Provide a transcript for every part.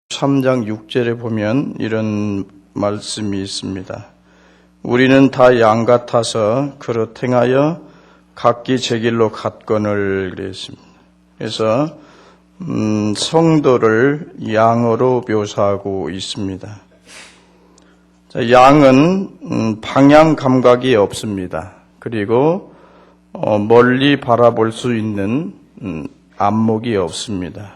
3장 6절에 보면 이런 말씀이 있습니다. 우리는 다 양 같아서 그릇 행하여 각기 제 길로 갔거늘 그랬습니다. 그래서 성도를 양으로 묘사하고 있습니다. 자, 양은 방향 감각이 없습니다. 그리고 멀리 바라볼 수 있는 안목이 없습니다.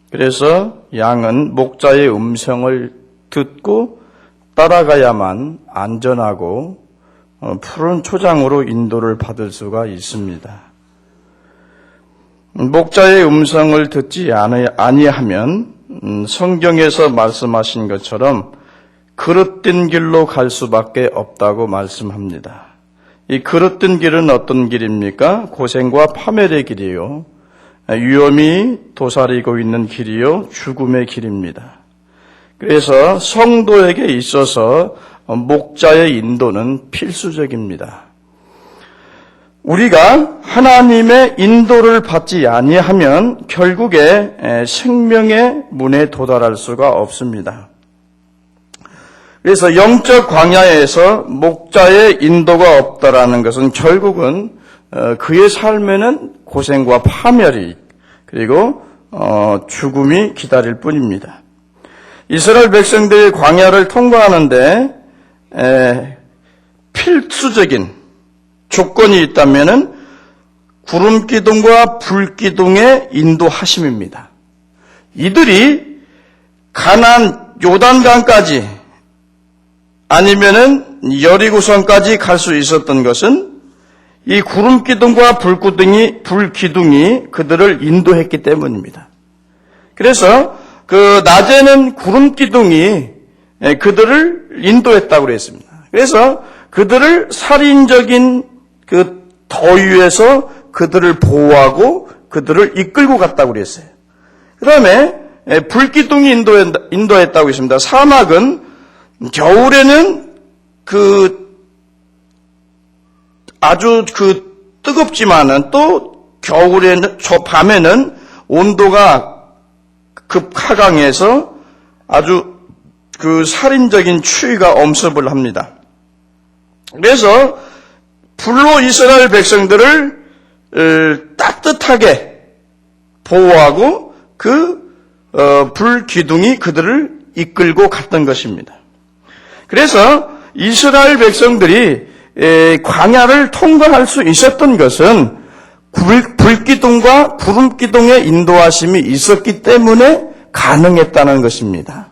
그래서 양은 목자의 음성을 듣고 따라가야만 안전하고 푸른 초장으로 인도를 받을 수가 있습니다. 목자의 음성을 듣지 아니하면 성경에서 말씀하신 것처럼 그릇된 길로 갈 수밖에 없다고 말씀합니다. 이 그릇된 길은 어떤 길입니까? 고생과 파멸의 길이요, 위험이 도사리고 있는 길이요, 죽음의 길입니다. 그래서 성도에게 있어서 목자의 인도는 필수적입니다. 우리가 하나님의 인도를 받지 아니하면 결국에 생명의 문에 도달할 수가 없습니다. 그래서 영적 광야에서 목자의 인도가 없다라는 것은 결국은 그의 삶에는 고생과 파멸이 그리고 죽음이 기다릴 뿐입니다. 이스라엘 백성들이 광야를 통과하는데 필수적인 조건이 있다면은 구름 기둥과 불 기둥의 인도하심입니다. 이들이 가나안 요단강까지 아니면은 여리고성까지 갈 수 있었던 것은 이 구름 기둥과 불 기둥이 그들을 인도했기 때문입니다. 그래서 그 낮에는 구름 기둥이 그들을 인도했다고 그랬습니다. 그래서 그들을 살인적인 그 더위에서 그들을 보호하고 그들을 이끌고 갔다고 그랬어요. 그 다음에 불 기둥이 인도했다고 했습니다. 사막은 겨울에는 아주 뜨겁지만은 또 겨울에는, 밤에는 온도가 급하강해서 아주 살인적인 추위가 엄습을 합니다. 그래서 불로 이스라엘 백성들을 따뜻하게 보호하고 불 기둥이 그들을 이끌고 갔던 것입니다. 그래서 이스라엘 백성들이 광야를 통과할 수 있었던 것은 불기둥과 구름기둥의 인도하심이 있었기 때문에 가능했다는 것입니다.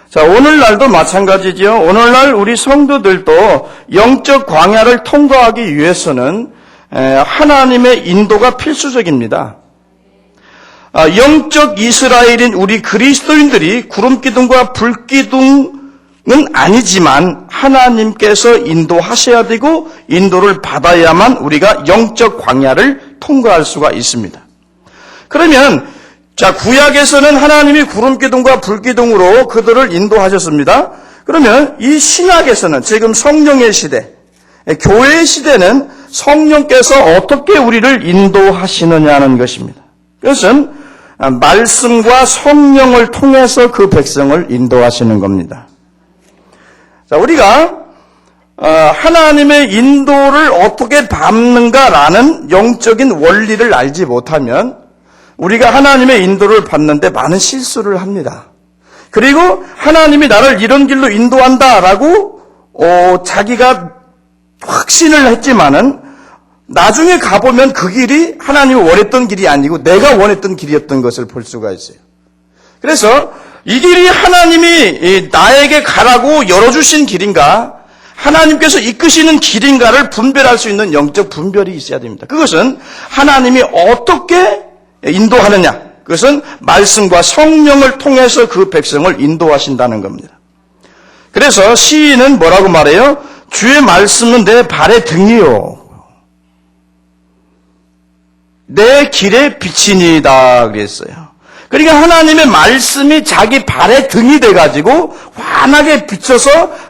자, 오늘날도 마찬가지지요. 오늘날 우리 성도들도 영적 광야를 통과하기 위해서는 하나님의 인도가 필수적입니다. 영적 이스라엘인 우리 그리스도인들이 구름기둥과 불기둥은 아니지만 하나님께서 인도하셔야 되고 인도를 받아야만 우리가 영적 광야를 통과할 수가 있습니다. 그러면 자, 구약에서는 하나님이 구름기둥과 불기둥으로 그들을 인도하셨습니다. 그러면 이 신약에서는 지금 성령의 시대, 교회의 시대는 성령께서 어떻게 우리를 인도하시느냐는 것입니다. 그것은 말씀과 성령을 통해서 그 백성을 인도하시는 겁니다. 자, 우리가 하나님의 인도를 어떻게 받는가라는 영적인 원리를 알지 못하면 우리가 하나님의 인도를 받는데 많은 실수를 합니다. 그리고 하나님이 나를 이런 길로 인도한다라고 자기가 확신을 했지만은 나중에 가보면 그 길이 하나님이 원했던 길이 아니고 내가 원했던 길이었던 것을 볼 수가 있어요. 그래서 이 길이 하나님이 나에게 가라고 열어주신 길인가, 하나님께서 이끄시는 길인가를 분별할 수 있는 영적 분별이 있어야 됩니다. 그것은 하나님이 어떻게 인도하느냐, 그것은 말씀과 성령을 통해서 그 백성을 인도하신다는 겁니다. 그래서 시인은 뭐라고 말해요? 주의 말씀은 내 발의 등이요, 내 길의 빛이니이다 그랬어요. 그러니까 하나님의 말씀이 자기 발의 등이 돼가지고 환하게 비춰서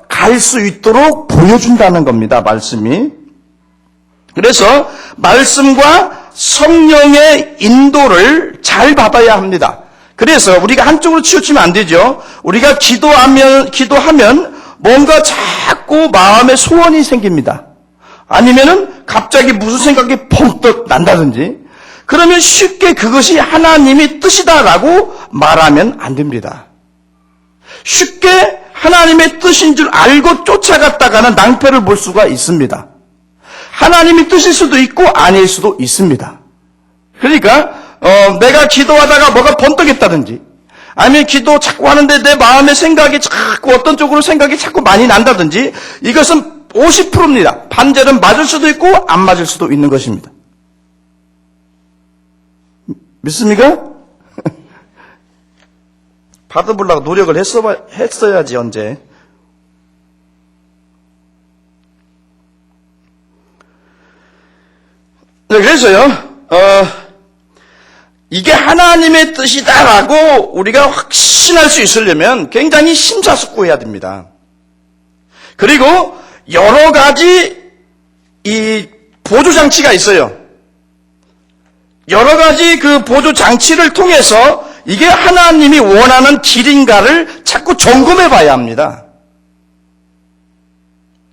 갈 수 있도록 보여준다는 겁니다, 말씀이. 그래서 말씀과 성령의 인도를 잘 받아야 합니다. 그래서 우리가 한쪽으로 치우치면 안 되죠. 우리가 기도하면 뭔가 자꾸 마음에 소원이 생깁니다. 아니면은 갑자기 무슨 생각이 펑떡 난다든지, 그러면 쉽게 그것이 하나님의 뜻이다라고 말하면 안 됩니다. 쉽게 하나님의 뜻인 줄 알고 쫓아갔다가는 낭패를 볼 수가 있습니다. 하나님의 뜻일 수도 있고 아닐 수도 있습니다. 그러니까 내가 기도하다가 뭐가 번뜩했다든지, 아니면 기도 자꾸 하는데 내 마음의 생각이 자꾸 어떤 쪽으로 생각이 자꾸 많이 난다든지, 이것은 50%입니다. 반절은 맞을 수도 있고 안 맞을 수도 있는 것입니다. 믿습니까? 받아보려고 노력을 했어야지 언제. 네, 그래서요, 이게 하나님의 뜻이다라고 우리가 확신할 수 있으려면 굉장히 심사숙고해야 됩니다. 그리고 여러 가지 이 보조장치가 있어요. 여러 가지 그 보조장치를 통해서 이게 하나님이 원하는 길인가를 자꾸 점검해 봐야 합니다.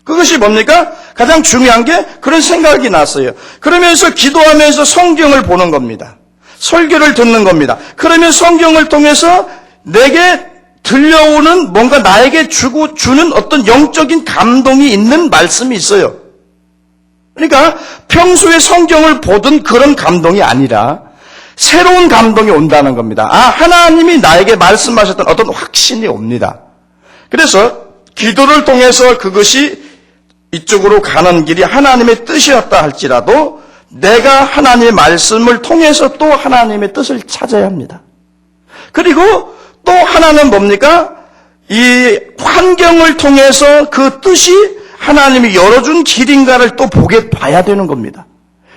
그것이 뭡니까? 가장 중요한 게 그런 생각이 났어요. 그러면서 기도하면서 성경을 보는 겁니다. 설교를 듣는 겁니다. 그러면 성경을 통해서 내게 들려오는 뭔가 나에게 주는 어떤 영적인 감동이 있는 말씀이 있어요. 그러니까 평소에 성경을 보던 그런 감동이 아니라 새로운 감동이 온다는 겁니다. 하나님이 나에게 말씀하셨던 어떤 확신이 옵니다. 그래서 기도를 통해서 그것이 이쪽으로 가는 길이 하나님의 뜻이었다 할지라도 내가 하나님의 말씀을 통해서 또 하나님의 뜻을 찾아야 합니다. 그리고 또 하나는 뭡니까? 이 환경을 통해서 그 뜻이 하나님이 열어준 길인가를 또 봐야 되는 겁니다.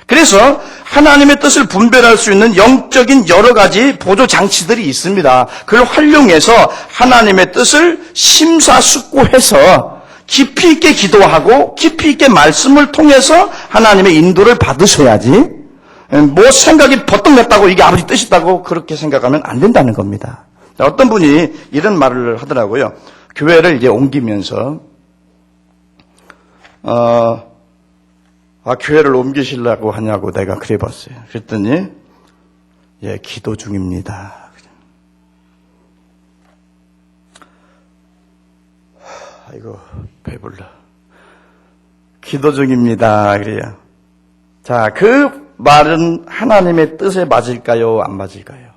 그래서 하나님의 뜻을 분별할 수 있는 영적인 여러 가지 보조 장치들이 있습니다. 그걸 활용해서 하나님의 뜻을 심사숙고해서 깊이 있게 기도하고 깊이 있게 말씀을 통해서 하나님의 인도를 받으셔야지, 뭐 생각이 버뜩 났다고 이게 아버지 뜻이다고 그렇게 생각하면 안 된다는 겁니다. 어떤 분이 이런 말을 하더라고요. 교회를 이제 옮기면서 교회를 옮기시려고 하냐고 내가 그래봤어요. 그랬더니 기도 중입니다. 아이고 배불러. 기도 중입니다. 그래요. 자, 그 말은 하나님의 뜻에 맞을까요? 안 맞을까요?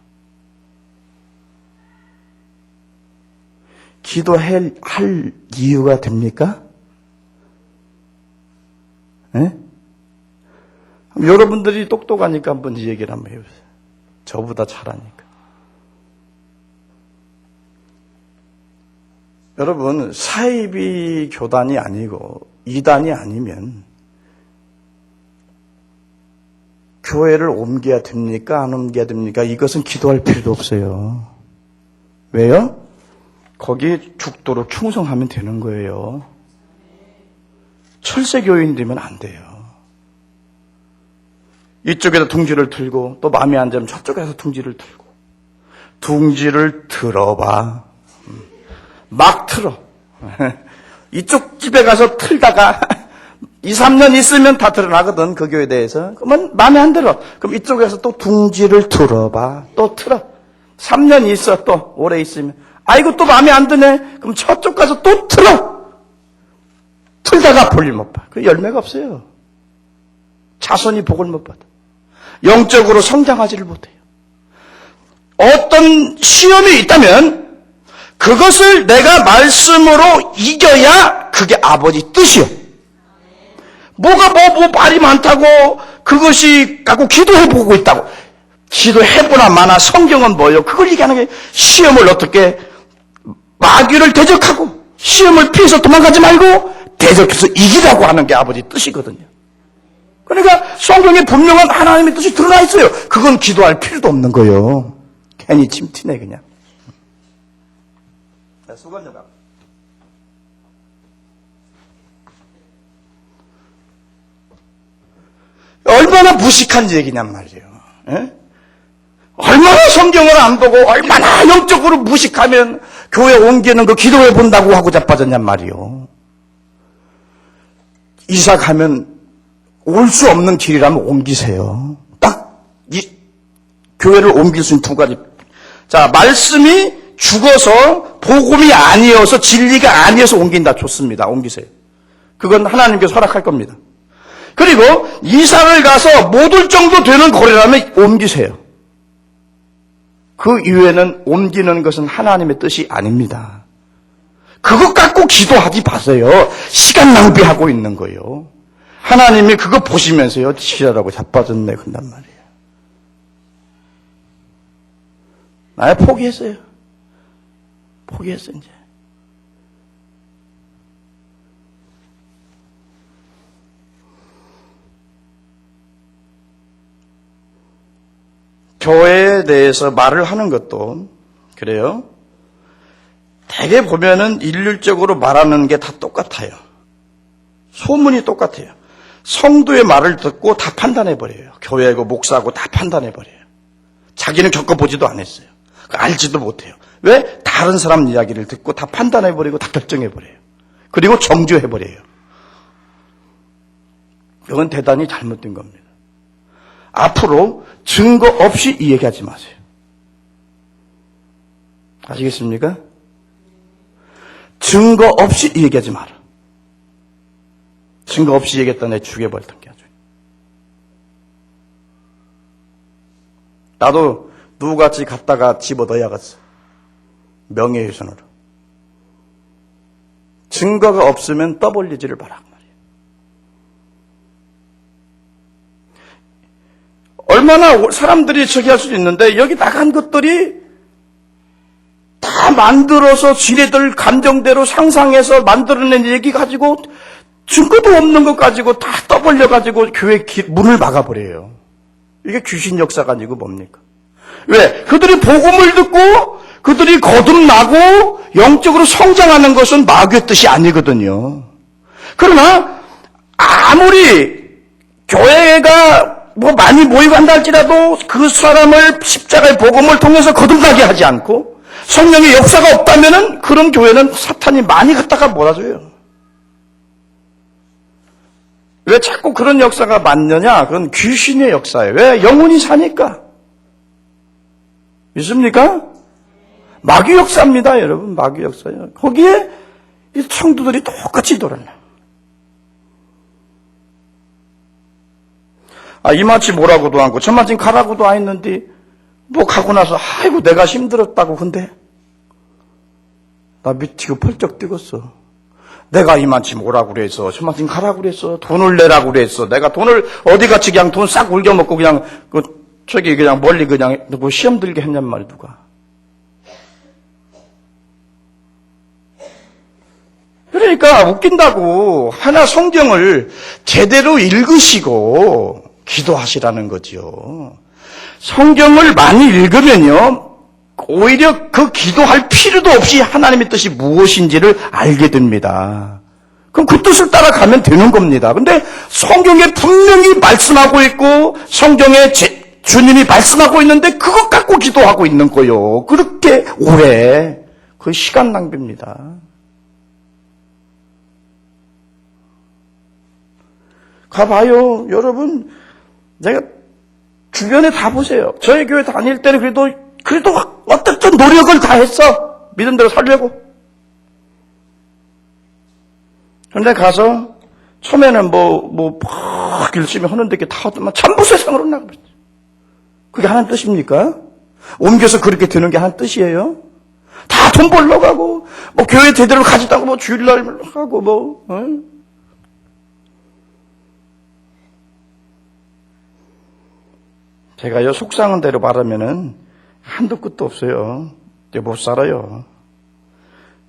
기도할 이유가 됩니까? 네? 여러분들이 똑똑하니까 한번 이 얘기를 한번 해보세요. 저보다 잘하니까. 여러분, 사이비 교단이 아니고 이단이 아니면 교회를 옮겨야 됩니까? 안 옮겨야 됩니까? 이것은 기도할 필요도 없어요. 왜요? 거기 죽도록 충성하면 되는 거예요. 철새교인 되면 안 돼요. 이쪽에서 둥지를 틀고 또 마음에 안 들면 저쪽에서 둥지를 틀고. 둥지를 틀어봐. 막 틀어. 이쪽 집에 가서 틀다가 2, 3년 있으면 다 드러나거든, 그 교회에 대해서. 그러면 마음에 안 들어. 그럼 이쪽에서 또 둥지를 틀어봐. 또 틀어. 3년 있어, 또 오래 있으면. 아이고 또 마음에 안 드네. 그럼 저쪽 가서 또 틀어. 틀다가 볼일 못 봐. 그 열매가 없어요. 자손이 복을 못 받아. 영적으로 성장하지를 못해요. 어떤 시험이 있다면 그것을 내가 말씀으로 이겨야 그게 아버지 뜻이요. 뭐가 뭐 말이 많다고 그것이 갖고 기도해보고 있다고. 기도해보나 마나 성경은 뭐예요? 그걸 얘기하는 게 시험을 어떻게 마귀를 대적하고 시험을 피해서 도망가지 말고 대적해서 이기라고 하는 게 아버지 뜻이거든요. 그러니까 성경에 분명한 하나님의 뜻이 드러나 있어요. 그건 기도할 필요도 없는 거예요. 괜히 침 튀네 그냥. 수건녀가 얼마나 무식한 얘기냔 말이에요. 에? 얼마나 성경을 안 보고 얼마나 영적으로 무식하면 교회 옮기는 거 기도해 본다고 하고 자빠졌냔 말이요. 이사 가면 올 수 없는 길이라면 옮기세요. 딱 이 교회를 옮길 수 있는 두 가지. 자, 말씀이 죽어서 복음이 아니어서 진리가 아니어서 옮긴다. 좋습니다. 옮기세요. 그건 하나님께서 허락할 겁니다. 그리고 이사를 가서 못 올 정도 되는 거리라면 옮기세요. 그 이외에는 옮기는 것은 하나님의 뜻이 아닙니다. 그것 갖고 기도하지 마세요. 시간 낭비하고 있는 거예요. 하나님이 그거 보시면서요. 지랄하고 자빠졌네 그런단 말이에요. 아예 포기했어요. 포기했어 이제. 교회에 대해서 말을 하는 것도 그래요. 대개 보면은 일률적으로 말하는 게 다 똑같아요. 소문이 똑같아요. 성도의 말을 듣고 다 판단해버려요. 교회고 목사고 다 판단해버려요. 자기는 겪어보지도 않았어요. 알지도 못해요. 왜? 다른 사람 이야기를 듣고 다 판단해버리고 다 결정해버려요. 그리고 정죄해버려요. 이건 대단히 잘못된 겁니다. 앞으로 증거 없이 이 얘기하지 마세요. 아시겠습니까? 증거 없이 이 얘기하지 마라. 증거 없이 얘기했다 내 죽여버릴 텐게 아주. 나도 누구같이 갔다가 집어넣어야겠어. 명예훼손으로. 증거가 없으면 떠벌리지를 마라. 얼마나 사람들이 저기 할 수도 있는데 여기 나간 것들이 다 만들어서 지네들 감정대로 상상해서 만들어낸 얘기 가지고 증거도 없는 것 가지고 다 떠벌려가지고 교회 문을 막아버려요. 이게 귀신 역사가 아니고 뭡니까? 왜? 그들이 복음을 듣고 그들이 거듭나고 영적으로 성장하는 것은 마귀의 뜻이 아니거든요. 그러나 아무리 교회가 많이 모이고 한다 할지라도 그 사람을 십자가의 복음을 통해서 거듭나게 하지 않고 성령의 역사가 없다면은 그런 교회는 사탄이 많이 갖다가 몰아줘요. 왜 자꾸 그런 역사가 많느냐? 그건 귀신의 역사예요. 왜? 영혼이 사니까. 믿습니까? 마귀 역사입니다, 여러분. 마귀 역사예요. 거기에 이 성도들이 똑같이 돌아나. 이마치 뭐라고도 않고 저마치 가라고도 안 했는데 뭐 가고 나서 아이고 내가 힘들었다고. 근데 나 미치고 펄쩍 뛰었어. 내가 이마치 뭐라고 그랬어. 저마치 가라고 그랬어. 돈을 내라고 그랬어. 내가 돈을 어디같이 그냥 돈 싹 울겨먹고 그냥 저기 그냥 멀리 그냥 뭐 시험 들게 했냔 말이야 누가. 그러니까 웃긴다고. 하나 성경을 제대로 읽으시고 기도하시라는 거죠. 성경을 많이 읽으면요, 오히려 그 기도할 필요도 없이 하나님의 뜻이 무엇인지를 알게 됩니다. 그럼 그 뜻을 따라가면 되는 겁니다. 근데 성경에 분명히 말씀하고 있고 성경에 주님이 말씀하고 있는데 그것 갖고 기도하고 있는 거요. 그렇게 오래. 그 시간 낭비입니다. 가봐요. 여러분, 내가 주변에 다 보세요. 저희 교회 다닐 때는 그래도 어떻든 노력을 다 했어. 믿음대로 살려고. 그런데 가서 처음에는 막 열심히 하는데 이게 다 전부 세상으로 나가버렸어. 그게 하나님 뜻입니까? 옮겨서 그렇게 되는 게 하나님 뜻이에요? 다 돈 벌러 가고, 교회 제대로 가지다고 주일날 하고 제가요, 속상한 대로 말하면은 한도 끝도 없어요. 이제 못 살아요.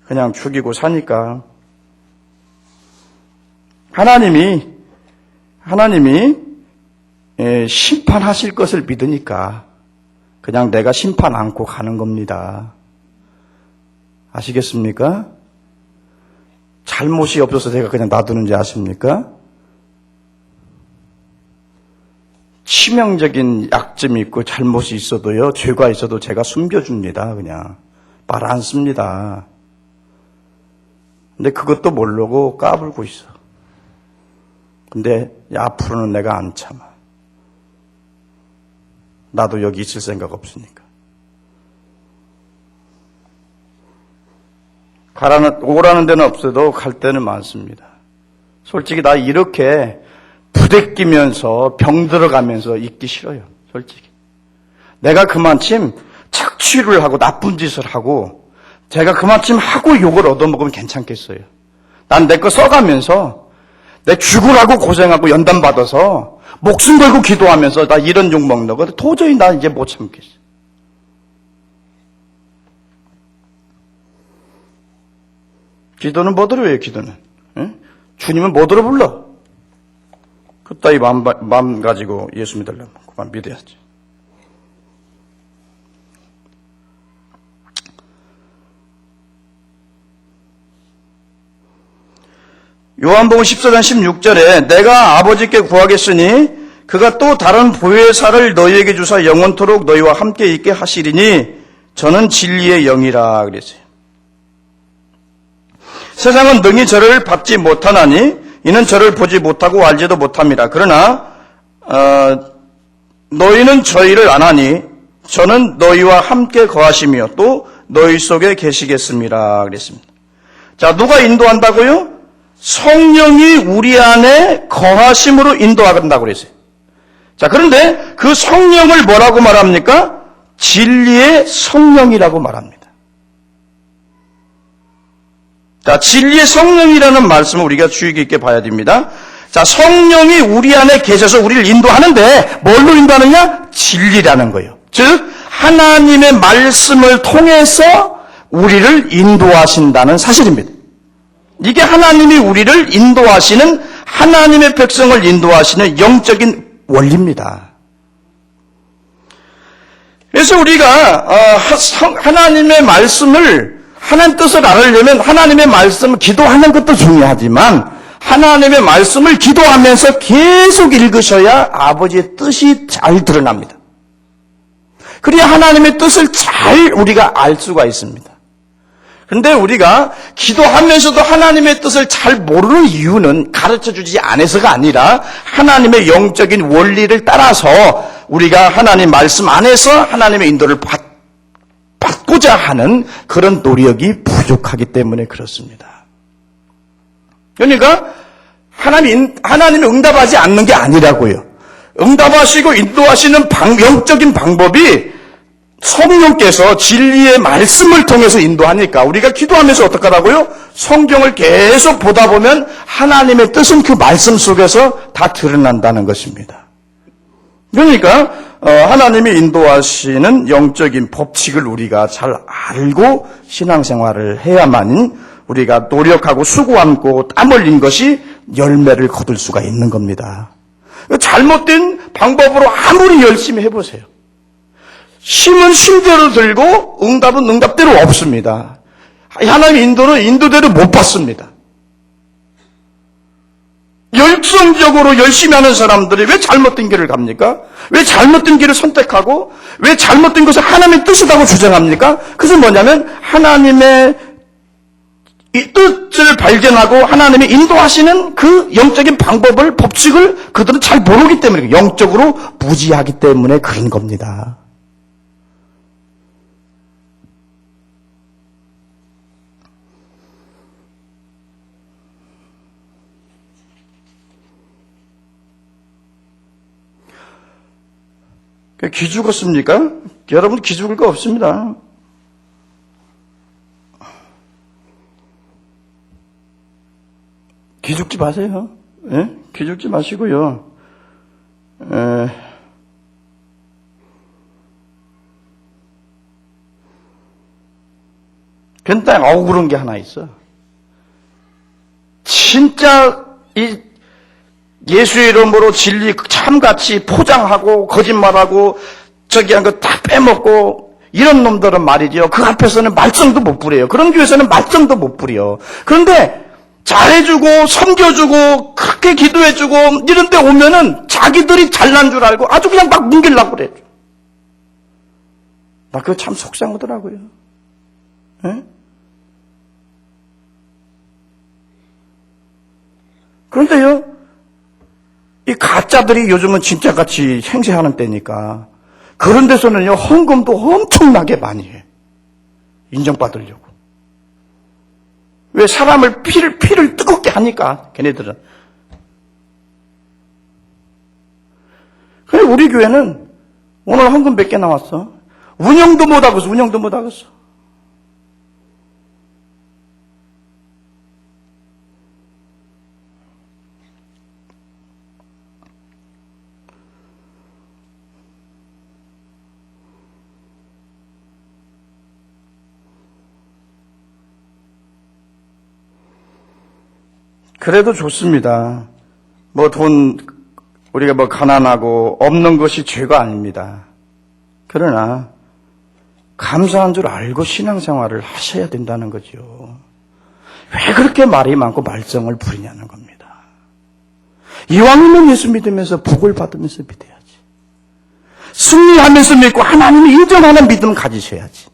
그냥 죽이고 사니까. 하나님이 심판하실 것을 믿으니까 그냥 내가 심판 안고 가는 겁니다. 아시겠습니까? 잘못이 없어서 제가 그냥 놔두는지 아십니까? 치명적인 약점이 있고 잘못이 있어도요, 죄가 있어도 제가 숨겨줍니다. 그냥 말 안 씁니다. 근데 그것도 모르고 까불고 있어. 근데 앞으로는 내가 안 참아. 나도 여기 있을 생각 없으니까. 오라는 데는 없어도 갈 데는 많습니다. 솔직히 나 이렇게 부대끼면서 병 들어가면서 있기 싫어요. 솔직히. 내가 그만큼 착취를 하고 나쁜 짓을 하고 제가 그만큼 하고 욕을 얻어먹으면 괜찮겠어요. 난 내 거 써가면서 내 죽으라고 고생하고 연단받아서 목숨 걸고 기도하면서 나 이런 욕 먹는 거 도저히 나 이제 못 참겠어. 기도는 뭐더러 해요, 기도는? 응? 주님은 뭐더러 불러? 그따위 마음 가지고 예수 믿으려면 그만 믿어야지. 요한복음 14장 16절에 내가 아버지께 구하겠으니 그가 또 다른 보혜사를 너희에게 주사 영원토록 너희와 함께 있게 하시리니 저는 진리의 영이라 그랬어요. 세상은 능히 저를 받지 못하나니 이는 저를 보지 못하고 알지도 못합니다. 그러나 너희는 저희를 아나니 저는 너희와 함께 거하시며 또 너희 속에 계시겠습니다. 그랬습니다. 자, 누가 인도한다고요? 성령이 우리 안에 거하심으로 인도한다고 그랬어요. 자, 그런데 그 성령을 뭐라고 말합니까? 진리의 성령이라고 말합니다. 자, 진리의 성령이라는 말씀을 우리가 주의 깊게 봐야 됩니다. 자, 성령이 우리 안에 계셔서 우리를 인도하는데 뭘로 인도하느냐? 진리라는 거예요. 즉 하나님의 말씀을 통해서 우리를 인도하신다는 사실입니다. 이게 하나님이 우리를 인도하시는, 하나님의 백성을 인도하시는 영적인 원리입니다. 그래서 우리가 하나님의 말씀을, 하나님 뜻을 알으려면 하나님의 말씀을 기도하는 것도 중요하지만 하나님의 말씀을 기도하면서 계속 읽으셔야 아버지의 뜻이 잘 드러납니다. 그래야 하나님의 뜻을 잘 우리가 알 수가 있습니다. 그런데 우리가 기도하면서도 하나님의 뜻을 잘 모르는 이유는 가르쳐주지 않아서가 아니라 하나님의 영적인 원리를 따라서 우리가 하나님 말씀 안에서 하나님의 인도를 받고자 하는 그런 노력이 부족하기 때문에 그렇습니다. 그러니까 하나님이 응답하지 않는 게 아니라고요. 응답하시고 인도하시는 영적인 방법이 성령께서 진리의 말씀을 통해서 인도하니까 우리가 기도하면서 어떻게 하라고요? 성경을 계속 보다 보면 하나님의 뜻은 그 말씀 속에서 다 드러난다는 것입니다. 그러니까 하나님이 인도하시는 영적인 법칙을 우리가 잘 알고 신앙생활을 해야만 우리가 노력하고 수고하고 땀 흘린 것이 열매를 거둘 수가 있는 겁니다. 잘못된 방법으로 아무리 열심히 해보세요. 심은 심대로 들고 응답은 응답대로 없습니다. 하나님의 인도는 인도대로 못 받습니다. 열성적으로 열심히 하는 사람들이 왜 잘못된 길을 갑니까? 왜 잘못된 길을 선택하고 왜 잘못된 것을 하나님의 뜻이라고 주장합니까? 그것은 뭐냐면 하나님의 이 뜻을 발견하고 하나님이 인도하시는 그 영적인 방법을, 법칙을 그들은 잘 모르기 때문에, 영적으로 무지하기 때문에 그런 겁니다. 기죽었습니까? 여러분 기죽을 거 없습니다. 기죽지 마세요. 예? 기죽지 마시고요. 괜찮아, 억울한 게 하나 있어. 진짜 이 예수의 이름으로 진리 참같이 포장하고 거짓말하고 저기 한 거 다 빼먹고 이런 놈들은 말이죠. 그 앞에서는 말썽도 못 부려요. 그런 교회에서는 말썽도 못 부려. 그런데 잘해주고 섬겨주고 그렇게 기도해주고 이런 데 오면은 자기들이 잘난 줄 알고 아주 그냥 막 뭉개려고 그래. 나 그거 참 속상하더라고요. 예? 그런데요, 이 가짜들이 요즘은 진짜같이 행세하는 때니까 그런 데서는요, 헌금도 엄청나게 많이 해. 인정받으려고. 왜 사람을 피를 뜨겁게 하니까, 걔네들은. 그래, 우리 교회는 오늘 헌금 몇 개 나왔어? 운영도 못하겠어, 운영도 못하겠어. 그래도 좋습니다. 우리가 가난하고 없는 것이 죄가 아닙니다. 그러나, 감사한 줄 알고 신앙생활을 하셔야 된다는 거죠. 왜 그렇게 말이 많고 말썽을 부리냐는 겁니다. 이왕이면 예수 믿으면서 복을 받으면서 믿어야지. 승리하면서 믿고 하나님이 인정하는 믿음 가지셔야지.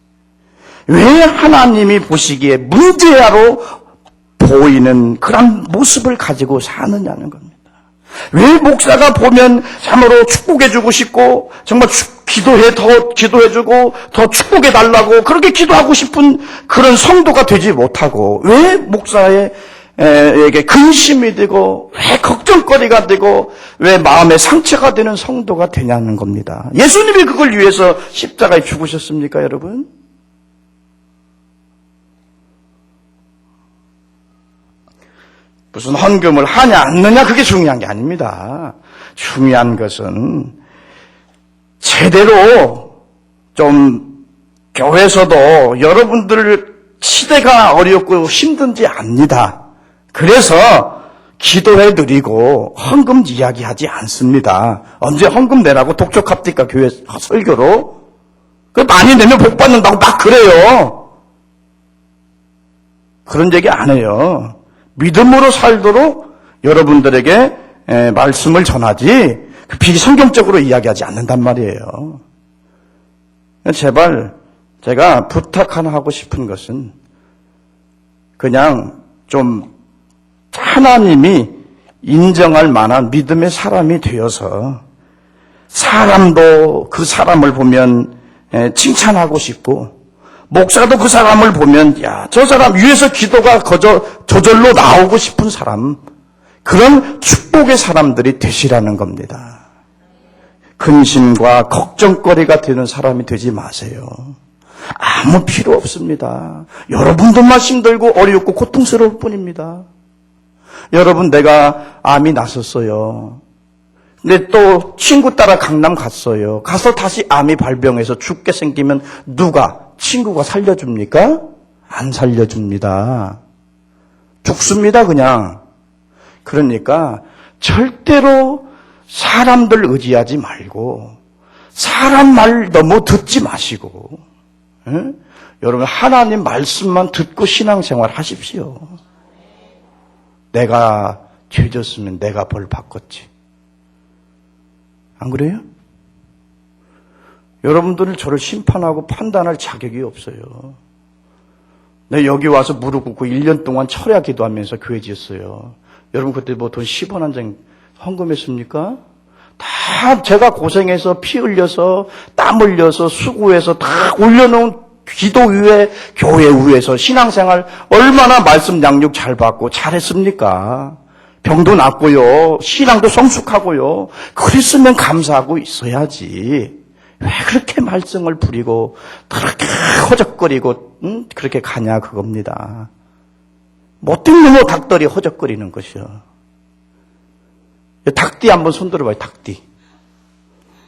왜 하나님이 보시기에 문제야로 보이는 그런 모습을 가지고 사느냐는 겁니다. 왜 목사가 보면 참으로 축복해주고 싶고 정말 기도해주고 더 축복해달라고 그렇게 기도하고 싶은 그런 성도가 되지 못하고 왜 목사에게 근심이 되고 왜 걱정거리가 되고 왜 마음의 상처가 되는 성도가 되냐는 겁니다. 예수님이 그걸 위해서 십자가에 죽으셨습니까, 여러분? 무슨 헌금을 하냐 안 하냐 그게 중요한 게 아닙니다. 중요한 것은 제대로 좀 교회에서도 여러분들 시대가 어렵고 힘든지 압니다. 그래서 기도해 드리고 헌금 이야기하지 않습니다. 언제 헌금 내라고 독촉합니까? 교회 설교로? 많이 내면 복 받는다고 막 그래요. 그런 얘기 안 해요. 믿음으로 살도록 여러분들에게 말씀을 전하지 비성경적으로 이야기하지 않는단 말이에요. 제발 제가 부탁 하나 하고 싶은 것은 그냥 좀 하나님이 인정할 만한 믿음의 사람이 되어서 사람도 그 사람을 보면 칭찬하고 싶고 목사도 그 사람을 보면 야, 저 사람 위에서 기도가 저절로 나오고 싶은 사람, 그런 축복의 사람들이 되시라는 겁니다. 근심과 걱정거리가 되는 사람이 되지 마세요. 아무 필요 없습니다. 여러분들만 힘들고 어렵고 고통스러울 뿐입니다. 여러분, 내가 암이 났었어요. 근데 또 친구 따라 강남 갔어요. 가서 다시 암이 발병해서 죽게 생기면 친구가 살려줍니까? 안 살려줍니다. 죽습니다, 그냥. 그러니까 절대로 사람들 의지하지 말고 사람 말 너무 듣지 마시고 여러분 하나님 말씀만 듣고 신앙생활 하십시오. 내가 죄졌으면 내가 벌 받겠지. 안 그래요? 여러분들은 저를 심판하고 판단할 자격이 없어요. 내 여기 와서 무릎 꿇고 1년 동안 철야 기도하면서 교회 지었어요. 여러분 그때 뭐 돈 10원 한 장 헌금했습니까? 다 제가 고생해서 피 흘려서 땀 흘려서 수고해서 다 올려놓은 기도 위에 교회 위에서 신앙생활 얼마나 말씀 양육 잘 받고 잘했습니까? 병도 낫고요. 신앙도 성숙하고요. 그랬으면 감사하고 있어야지. 왜 그렇게 말썽을 부리고 그렇게 허적거리고 그렇게 가냐 그겁니다. 못된 놈의 닭들이 허적거리는 것이요. 닭띠 한번 손들어봐요. 닭띠.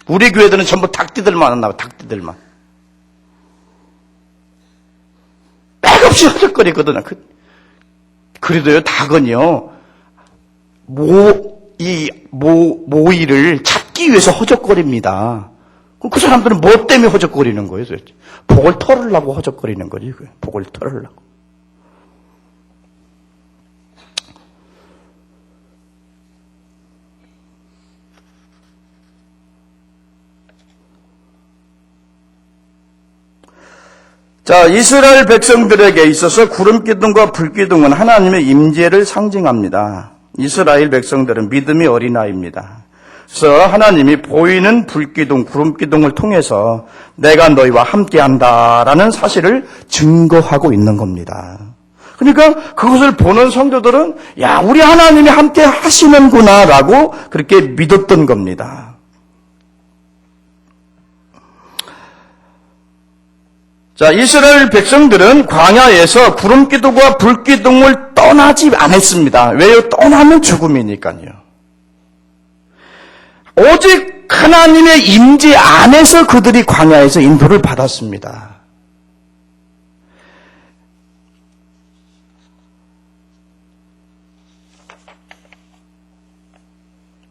우리 교회들은 전부 닭띠들만 나와. 닭띠들만. 백없이 허적거리거든요. 그래도요 닭은요 모이를 찾기 위해서 허적거립니다. 그 사람들은 뭐 때문에 허적거리는 거예요? 도대체? 복을 털으려고 허적거리는 거지. 복을 털으려고. 자, 이스라엘 백성들에게 있어서 구름 기둥과 불 기둥은 하나님의 임재를 상징합니다. 이스라엘 백성들은 믿음이 어린아이입니다. 그래서 하나님이 보이는 불 기둥, 구름 기둥을 통해서 내가 너희와 함께한다라는 사실을 증거하고 있는 겁니다. 그러니까 그것을 보는 성도들은 야, 우리 하나님이 함께 하시는구나라고 그렇게 믿었던 겁니다. 자, 이스라엘 백성들은 광야에서 구름 기둥과 불 기둥을 떠나지 않았습니다. 왜요? 떠나면 죽음이니까요. 오직 하나님의 임재 안에서 그들이 광야에서 인도를 받았습니다.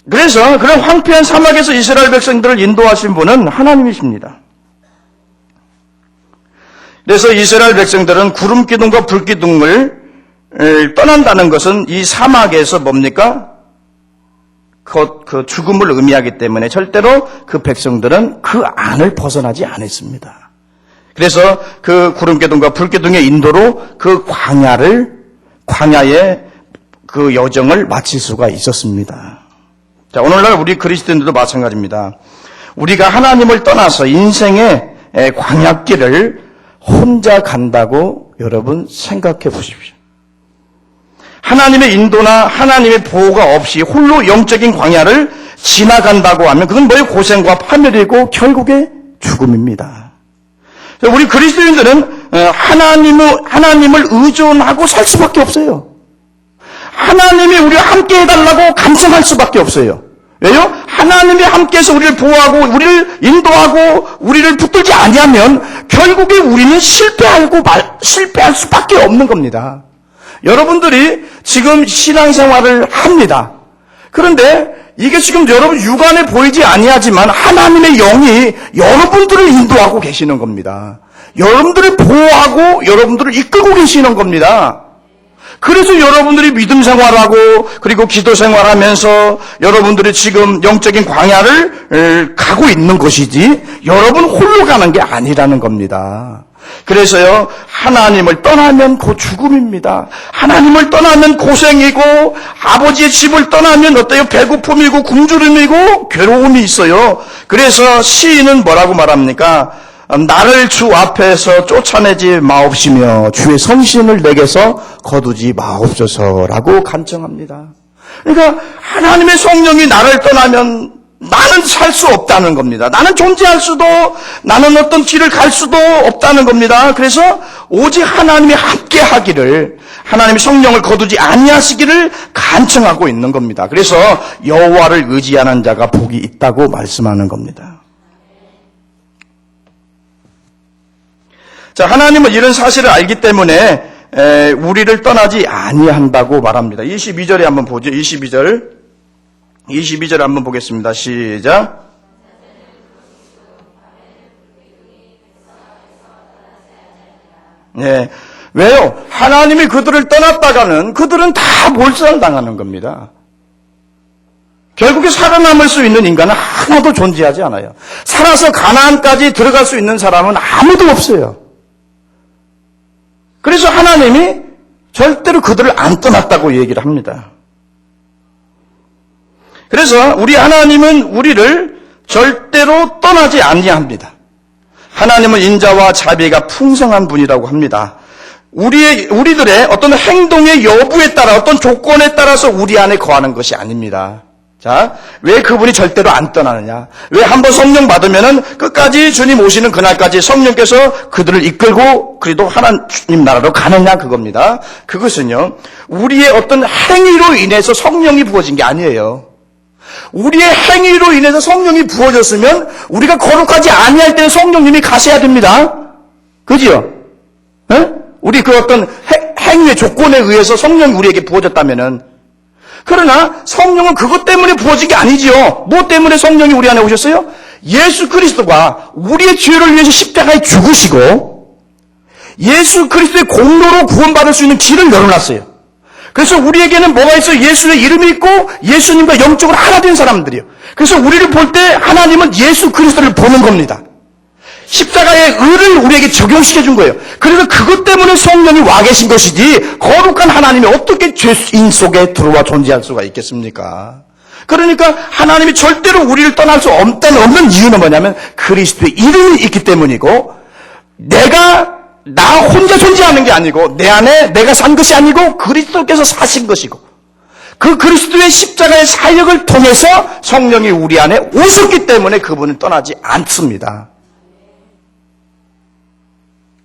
그래서 그런 황폐한 사막에서 이스라엘 백성들을 인도하신 분은 하나님이십니다. 그래서 이스라엘 백성들은 구름 기둥과 불 기둥을 떠난다는 것은 이 사막에서 뭡니까? 그 죽음을 의미하기 때문에 절대로 그 백성들은 그 안을 벗어나지 않았습니다. 그래서 그 구름 기둥과 불 기둥의 인도로 그 광야의 그 여정을 마칠 수가 있었습니다. 자, 오늘날 우리 그리스도인들도 마찬가지입니다. 우리가 하나님을 떠나서 인생의 광야길을 혼자 간다고 여러분 생각해 보십시오. 하나님의 인도나 하나님의 보호가 없이 홀로 영적인 광야를 지나간다고 하면 그건 뭐예요? 고생과 파멸이고 결국에 죽음입니다. 우리 그리스도인들은 하나님을 의존하고 살 수밖에 없어요. 하나님이 우리와 함께 해달라고 간청할 수밖에 없어요. 왜요? 하나님이 함께해서 우리를 보호하고 우리를 인도하고 우리를 붙들지 아니하면 결국에 우리는 실패할 수밖에 없는 겁니다. 여러분들이 지금 신앙생활을 합니다. 그런데 이게 지금 여러분 육안에 보이지 아니하지만 하나님의 영이 여러분들을 인도하고 계시는 겁니다. 여러분들을 보호하고 여러분들을 이끌고 계시는 겁니다. 그래서 여러분들이 믿음 생활하고 그리고 기도 생활하면서 여러분들이 지금 영적인 광야를 가고 있는 것이지 여러분 홀로 가는 게 아니라는 겁니다. 그래서요, 하나님을 떠나면 곧 죽음입니다. 하나님을 떠나면 고생이고 아버지의 집을 떠나면 어때요? 배고픔이고 굶주림이고 괴로움이 있어요. 그래서 시인은 뭐라고 말합니까? 나를 주 앞에서 쫓아내지 마옵시며 주의 성신을 내게서 거두지 마옵소서라고 간청합니다. 그러니까 하나님의 성령이 나를 떠나면 나는 살 수 없다는 겁니다. 나는 존재할 수도, 나는 어떤 길을 갈 수도 없다는 겁니다. 그래서 오직 하나님이 함께 하기를, 하나님의 성령을 거두지 아니하시기를 간청하고 있는 겁니다. 그래서 여호와를 의지하는 자가 복이 있다고 말씀하는 겁니다. 자, 하나님은 이런 사실을 알기 때문에 우리를 떠나지 아니한다고 말합니다. 22절에 한번 보죠. 22절 한번 보겠습니다. 시작. 네. 왜요? 하나님이 그들을 떠났다가는 그들은 다 몰살당하는 겁니다. 결국에 살아남을 수 있는 인간은 하나도 존재하지 않아요. 살아서 가나안까지 들어갈 수 있는 사람은 아무도 없어요. 그래서 하나님이 절대로 그들을 안 떠났다고 얘기를 합니다. 그래서 우리 하나님은 우리를 절대로 떠나지 아니합니다. 하나님은 인자와 자비가 풍성한 분이라고 합니다. 우리들의 어떤 행동의 여부에 따라 어떤 조건에 따라서 우리 안에 거하는 것이 아닙니다. 자, 왜 그분이 절대로 안 떠나느냐? 왜 한번 성령 받으면은 끝까지 주님 오시는 그날까지 성령께서 그들을 이끌고 그래도 하나님 나라로 가느냐 그겁니다. 그것은요, 우리의 어떤 행위로 인해서 성령이 부어진 게 아니에요. 우리의 행위로 인해서 성령이 부어졌으면 우리가 거룩하지 아니할 때는 성령님이 가셔야 됩니다. 그지요? 네? 우리 그 어떤 행위의 조건에 의해서 성령이 우리에게 부어졌다면은, 그러나 성령은 그것 때문에 부어진 게 아니지요. 뭐 때문에 성령이 우리 안에 오셨어요? 예수 그리스도가 우리의 죄를 위해서 십자가에 죽으시고 예수 그리스도의 공로로 구원받을 수 있는 길을 열어놨어요. 그래서 우리에게는 뭐가 있어요? 예수의 이름이 있고 예수님과 영적으로 하나 된 사람들이요. 그래서 우리를 볼 때 하나님은 예수 그리스도를 보는 겁니다. 십자가의 의를 우리에게 적용시켜 준 거예요. 그래서 그것 때문에 성령이 와 계신 것이지 거룩한 하나님이 어떻게 죄인 속에 들어와 존재할 수가 있겠습니까? 그러니까 하나님이 절대로 우리를 떠날 수 없는 이유는 뭐냐면 그리스도의 이름이 있기 때문이고, 나 혼자 존재하는 게 아니고, 내 안에 내가 산 것이 아니고 그리스도께서 사신 것이고, 그 그리스도의 십자가의 사역을 통해서 성령이 우리 안에 오셨기 때문에 그분은 떠나지 않습니다.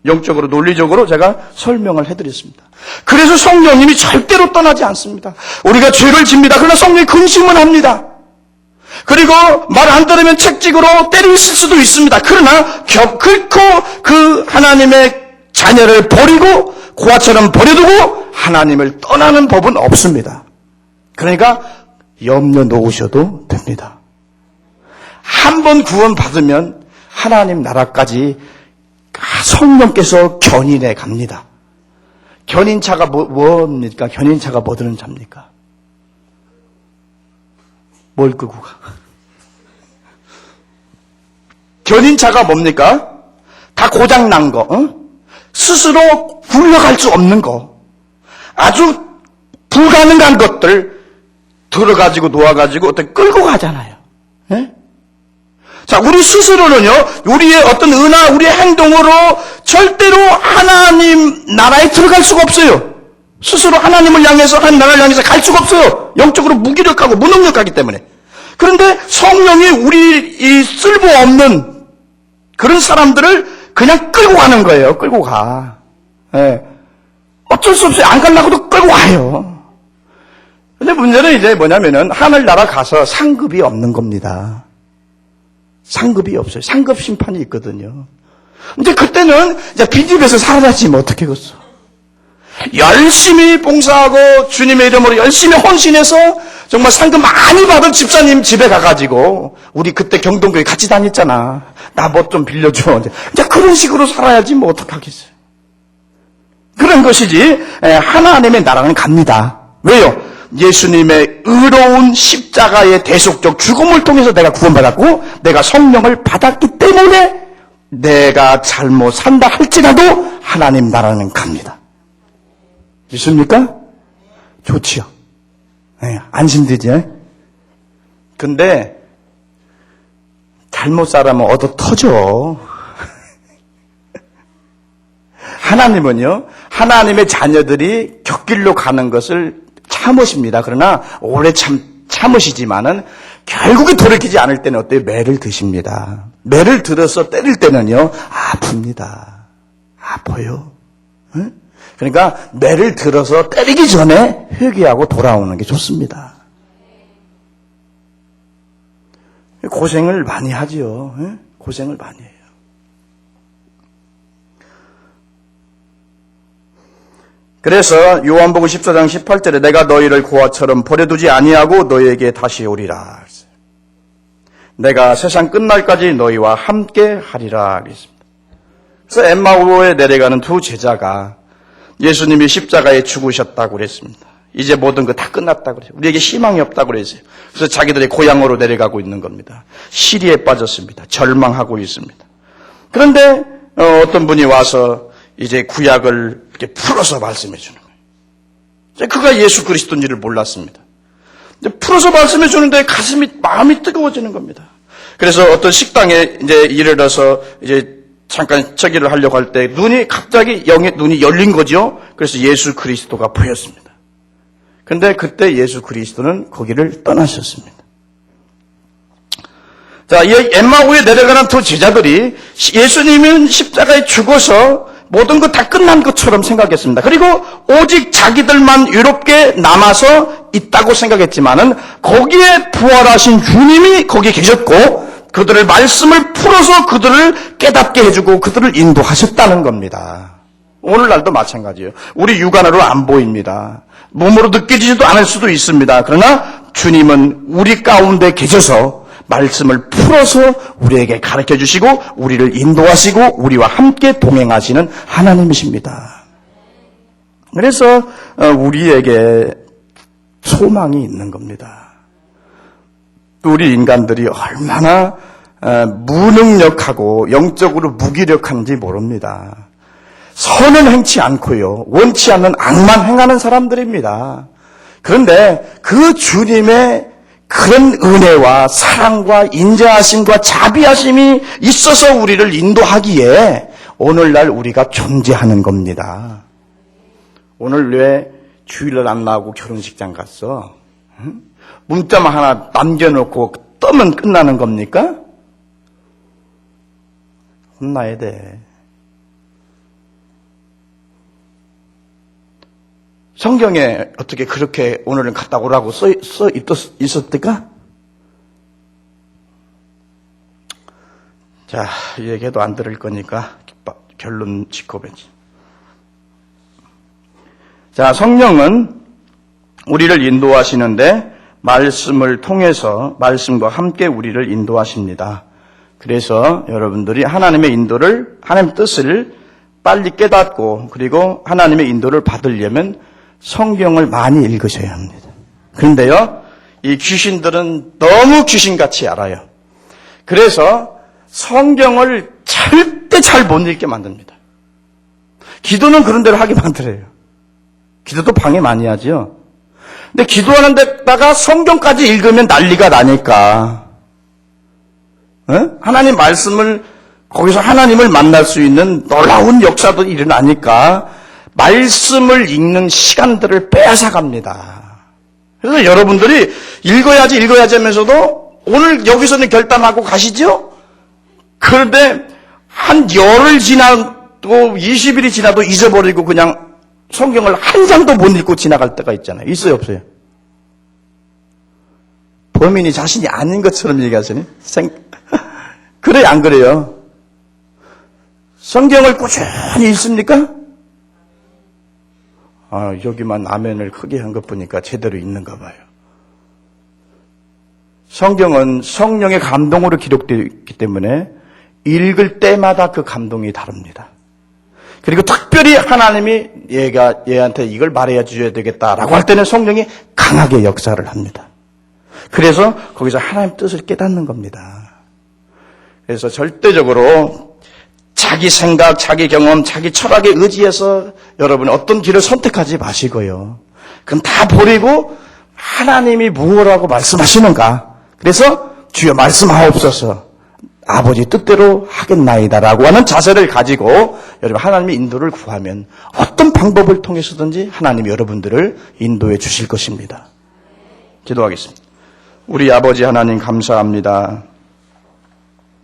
영적으로 논리적으로 제가 설명을 해드렸습니다. 그래서 성령님이 절대로 떠나지 않습니다. 우리가 죄를 집니다. 그러나 성령이 근심은 합니다. 그리고 말 안 들으면 책찍으로 때릴 수도 있습니다. 그러나 결코 그 하나님의 자녀를 버리고 고아처럼 버려두고 하나님을 떠나는 법은 없습니다. 그러니까 염려 놓으셔도 됩니다. 한 번 구원받으면 하나님 나라까지 성령께서 견인해 갑니다. 견인차가 뭡니까? 견인차가 뭐 드는 차입니까? 뭘 끄고 가? 견인차가 뭡니까? 다 고장난 거, 스스로 굴러갈 수 없는 거, 아주 불가능한 것들 들어가지고 놓아가지고 어떻게 끌고 가잖아요. 예? 자, 우리 스스로는요, 우리의 어떤 은하, 우리의 행동으로 절대로 하나님 나라에 들어갈 수가 없어요. 스스로 하나님을 향해서, 하나님 나라를 향해서 갈 수가 없어요. 영적으로 무기력하고 무능력하기 때문에. 그런데 성령이 우리 이 쓸모없는 그런 사람들을 그냥 끌고 가는 거예요. 끌고 가. 예. 어쩔 수 없어요. 안 가려고도 끌고 가요. 근데 문제는 이제 뭐냐면은 하늘나라 가서 상급이 없는 겁니다. 상급이 없어요. 상급 심판이 있거든요. 근데 그때는 이제 빈집에서 살아나지 어떻게 겠어. 열심히 봉사하고 주님의 이름으로 열심히 헌신해서 정말 상급 많이 받은 집사님 집에 가가지고 우리 그때 경동교회 같이 다녔잖아. 나 뭐 좀 빌려줘. 이제 그런 식으로 살아야지 뭐 어떡하겠어요. 그런 것이지 하나님의 나라는 갑니다. 왜요? 예수님의 의로운 십자가의 대속적 죽음을 통해서 내가 구원받았고 내가 성령을 받았기 때문에 내가 잘못 산다 할지라도 하나님 나라는 갑니다. 믿습니까? 좋지요. 네, 안심되지? 근데 잘못 살아면 얻어 터져. 하나님은요, 하나님의 자녀들이 곁길로 가는 것을 참으십니다. 그러나 오래 참으시지만은 결국에 돌이키지 않을 때는 어때요? 매를 드십니다. 매를 들어서 때릴 때는요, 아픕니다. 아파요. 응? 그러니까 매를 들어서 때리기 전에 회개하고 돌아오는 게 좋습니다. 고생을 많이 하지요. 응? 고생을 많이 해요. 그래서 요한복음 14장 18절에 내가 너희를 고아처럼 버려두지 아니하고 너희에게 다시 오리라. 내가 세상 끝날까지 너희와 함께 하리라. 그랬습니다. 그래서 엠마오에 내려가는 두 제자가 예수님이 십자가에 죽으셨다고 그랬습니다. 이제 모든 거 다 끝났다고 그래요. 우리에게 희망이 없다고 그랬어요. 그래서 자기들의 고향으로 내려가고 있는 겁니다. 시리에 빠졌습니다. 절망하고 있습니다. 그런데 어떤 분이 와서 이제 구약을 이렇게 풀어서 말씀해 주는 거예요. 그가 예수 그리스도인지를 몰랐습니다. 풀어서 말씀해 주는데 마음이 뜨거워지는 겁니다. 그래서 어떤 식당에 이제 이르러서 이제 잠깐 처기를 하려고 할 때 갑자기 영의 눈이 열린 거죠. 그래서 예수 그리스도가 보였습니다. 근데 그때 예수 그리스도는 거기를 떠나셨습니다. 자, 이 엠마오에 내려가는 두 제자들이 예수님은 십자가에 죽어서 모든 것 다 끝난 것처럼 생각했습니다. 그리고 오직 자기들만 유롭게 남아서 있다고 생각했지만은 거기에 부활하신 주님이 거기에 계셨고 그들의 말씀을 풀어서 그들을 깨닫게 해주고 그들을 인도하셨다는 겁니다. 오늘날도 마찬가지예요. 우리 육안으로 안 보입니다. 몸으로 느껴지지도 않을 수도 있습니다. 그러나 주님은 우리 가운데 계셔서 말씀을 풀어서 우리에게 가르쳐 주시고 우리를 인도하시고 우리와 함께 동행하시는 하나님이십니다. 그래서 우리에게 소망이 있는 겁니다. 우리 인간들이 얼마나 무능력하고 영적으로 무기력한지 모릅니다. 선은 행치 않고요. 원치 않는 악만 행하는 사람들입니다. 그런데 그 주님의 그런 은혜와 사랑과 인자하심과 자비하심이 있어서 우리를 인도하기에 오늘날 우리가 존재하는 겁니다. 오늘 왜 주일날 안 나오고 결혼식장 갔어? 응? 문자만 하나 남겨놓고 떠면 끝나는 겁니까? 혼나야 돼. 성경에 어떻게 그렇게 오늘은 갔다 오라고 써 있었을까? 자, 이 얘기도 안 들을 거니까 결론 짓고 보지. 자, 성령은 우리를 인도하시는데 말씀을 통해서 말씀과 함께 우리를 인도하십니다. 그래서 여러분들이 하나님의 인도를, 하나님의 뜻을 빨리 깨닫고 그리고 하나님의 인도를 받으려면 성경을 많이 읽으셔야 합니다. 그런데요, 이 귀신들은 너무 귀신같이 알아요. 그래서 성경을 절대 잘 못 읽게 만듭니다. 기도는 그런 대로 하게 만들어요. 기도도 방해 많이 하죠. 근데 기도하는 데다가 성경까지 읽으면 난리가 나니까 하나님 말씀을 거기서 하나님을 만날 수 있는 놀라운 역사도 일어나니까 말씀을 읽는 시간들을 빼앗아갑니다. 그래서 여러분들이 읽어야지 하면서도 오늘 여기서는 결단하고 가시죠? 그런데 한 열흘 지나고 20일이 지나도 잊어버리고 그냥 성경을 한 장도 못 읽고 지나갈 때가 있잖아요. 있어요, 없어요? 범인이 자신이 아닌 것처럼 얘기하시네. 그래요, 안 그래요? 성경을 꾸준히 읽습니까? 여기만 아멘을 크게 한 것 보니까 제대로 읽는가 봐요. 성경은 성령의 감동으로 기록되어 있기 때문에 읽을 때마다 그 감동이 다릅니다. 그리고 특별히 하나님이 얘한테 이걸 말해 줘야 되겠다라고 할 때는 성령이 강하게 역사를 합니다. 그래서 거기서 하나님 뜻을 깨닫는 겁니다. 그래서 절대적으로 자기 생각, 자기 경험, 자기 철학에 의지해서 여러분 어떤 길을 선택하지 마시고요. 그럼 다 버리고 하나님이 무엇라고 말씀하시는가? 그래서 주여 말씀하옵소서. 아버지 뜻대로 하겠나이다라고 하는 자세를 가지고 여러분 하나님의 인도를 구하면 어떤 방법을 통해서든지 하나님이 여러분들을 인도해 주실 것입니다. 기도하겠습니다. 우리 아버지 하나님 감사합니다.